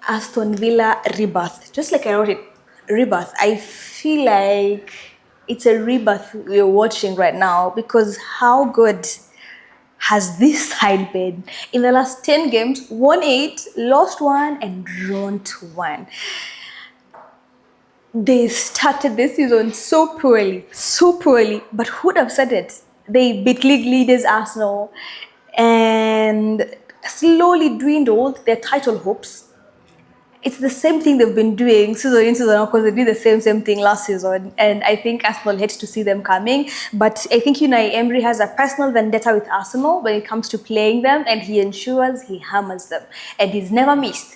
Aston Villa rebirth. Just like I wrote it, rebirth. I feel like it's a rebirth we're watching right now because how good has this side been? In the last 10 games, won 8, lost 1, and drawn 1. They started this season so poorly, but who'd have said it? They beat league leaders Arsenal and slowly dwindled their title hopes. It's the same thing they've been doing season in season out because they did the same thing last season, and I think Arsenal hates to see them coming. But I think Unai Emery has a personal vendetta with Arsenal when it comes to playing them, and he ensures he hammers them, and he's never missed.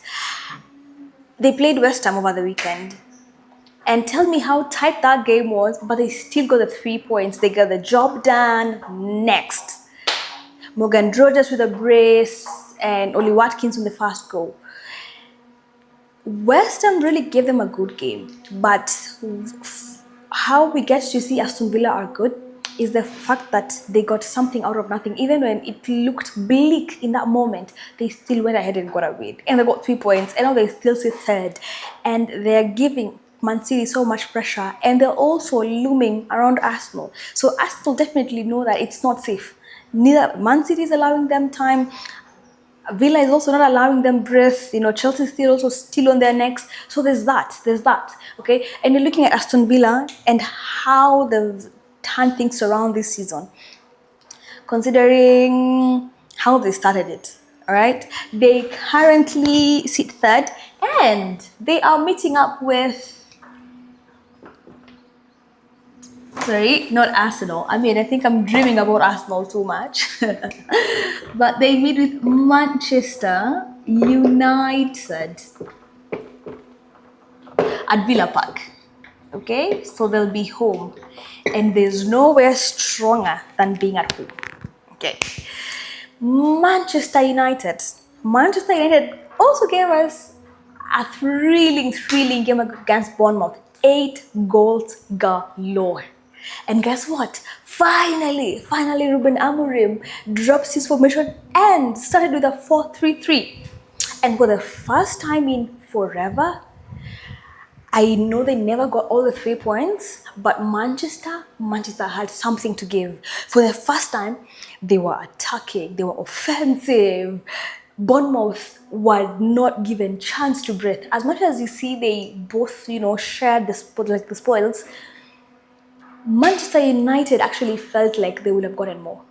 They played West Ham over the weekend, and tell me how tight that game was, but they still got the 3 points. They got the job done. Next, Morgan Rogers with a brace, and Oli Watkins on the first goal. West Ham really gave them a good game, but how we get to see Aston Villa are good is the fact that they got something out of nothing. Even when it looked bleak in that moment, they still went ahead and got a win. And they got 3 points, and now they still sit third. And they're giving Man City so much pressure, and they're also looming around Arsenal. So Arsenal definitely know that it's not safe. Neither Man City is allowing them time. Villa is also not allowing them breath. Chelsea is still on their necks. So there's that. Okay. And you're looking at Aston Villa and how they've turned things around this season, considering how they started it. All right. They currently sit third, and they are meeting up with. Sorry, not Arsenal. I think I'm dreaming about Arsenal too much. But they meet with Manchester United at Villa Park. Okay, so they'll be home. And there's nowhere stronger than being at home. Okay. Manchester United also gave us a thrilling game against Bournemouth. 8 goals galore. And guess what? Finally, Ruben Amorim drops his formation and started with a 4-3-3. And for the first time in forever, I know they never got all the 3 points, but Manchester had something to give. For the first time, they were attacking, they were offensive. Bournemouth were not given chance to breathe. As much as you see they both, shared the spoils, Manchester United actually felt like they would have gotten more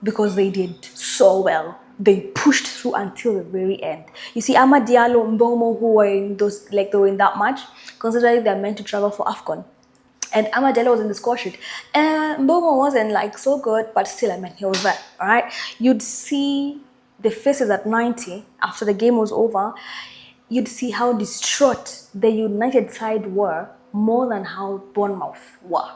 because they did so well. They pushed through until the very end. You see, Amad Diallo and Mbomo, who were they were in that match, considering they're meant to travel for AFCON. And Amad Diallo was in the score sheet. And Mbomo wasn't so good, but still, he was there. All right. You'd see the faces at 90 after the game was over. You'd see how distraught the United side were more than how Bournemouth were.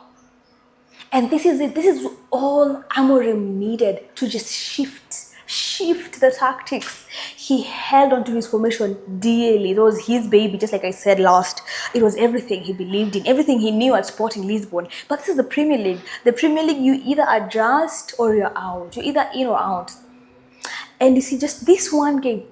And this is it. This is all Amorim needed to just shift the tactics. He held onto his formation dearly. It was his baby, just like I said last. It was everything he believed in, everything he knew at Sporting Lisbon. But this is the Premier League. The Premier League, you either adjust or you're out. You're either in or out. And you see, just this one game,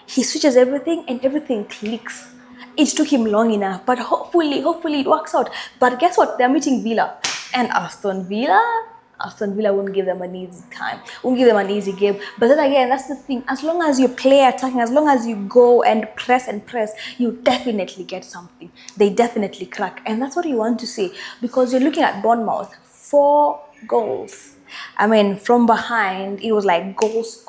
he switches everything and everything clicks. It took him long enough, but hopefully it works out. But guess what? They're meeting Villa. And Aston Villa won't give them an easy time, won't give them an easy game. But then again, that's the thing. As long as you play attacking, as long as you go and press, you definitely get something. They definitely crack. And that's what you want to see, because you're looking at Bournemouth, 4 goals. From behind, it was like goals.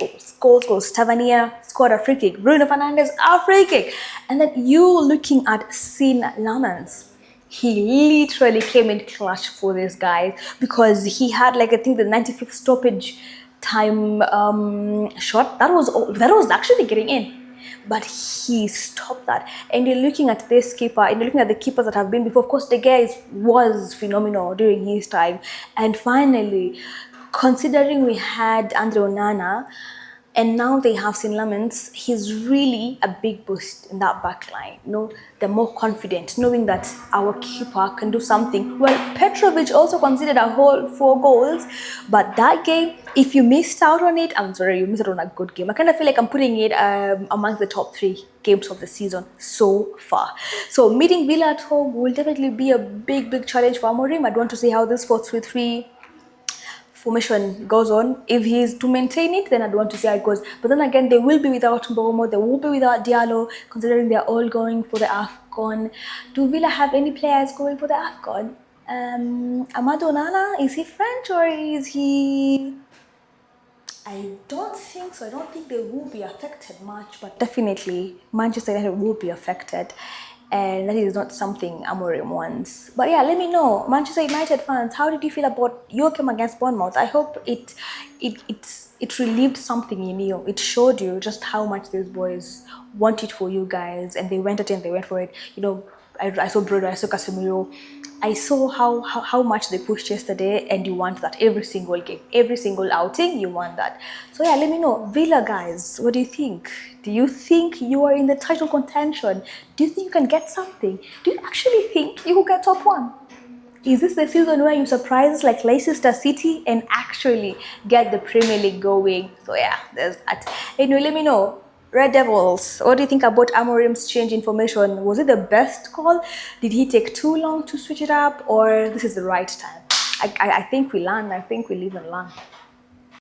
Tavernier scored a free kick. Bruno Fernandes, a free kick. And then you looking at Sean Lamans. He literally came in clutch for this guy because he had I think the 95th stoppage time shot. That was actually getting in. But he stopped that. And you're looking at this keeper, and you're looking at the keepers that have been before. Of course, the guy was phenomenal during his time. And finally, considering we had Andre Onana, And now they have St. Laments. He's really a big boost in that back line. They're more confident, knowing that our keeper can do something. Well, Petrovic also considered a whole 4 goals, but that game, if you missed out on it, I'm sorry, you missed out on a good game. I kind of feel like I'm putting it amongst the top 3 games of the season so far. So meeting Villa at home will definitely be a big, big challenge for Amorim. I'd want to see how this 4-3-3 formation goes on. If he's to maintain it, then I'd want to see how it goes. But then again, they will be without Mbomo, they will be without Diallo, considering they're all going for the AFCON. Do Villa have any players going for the AFCON? Amadou Onana, is he French or is he... I don't think so. I don't think they will be affected much, but definitely Manchester United will be affected. And that is not something Amorim wants. But yeah, let me know, Manchester United fans, how did you feel about your game against Bournemouth? I hope it relieved something in you. It showed you just how much these boys want it for you guys, and they went at it and they went for it. I saw Bruno, I saw Casemiro. I saw how much they pushed yesterday, and you want that every single game, every single outing, you want that. So yeah, let me know. Villa guys, what do you think? Do you think you are in the title contention? Do you think you can get something? Do you actually think you will get top 1? Is this the season where you surprise us like Leicester City and actually get the Premier League going? So yeah, there's that. Anyway, let me know. Red Devils, what do you think about Amorim's change in formation? Was it the best call? Did he take too long to switch it up? Or this is the right time? I think we learn. I think we live and learn.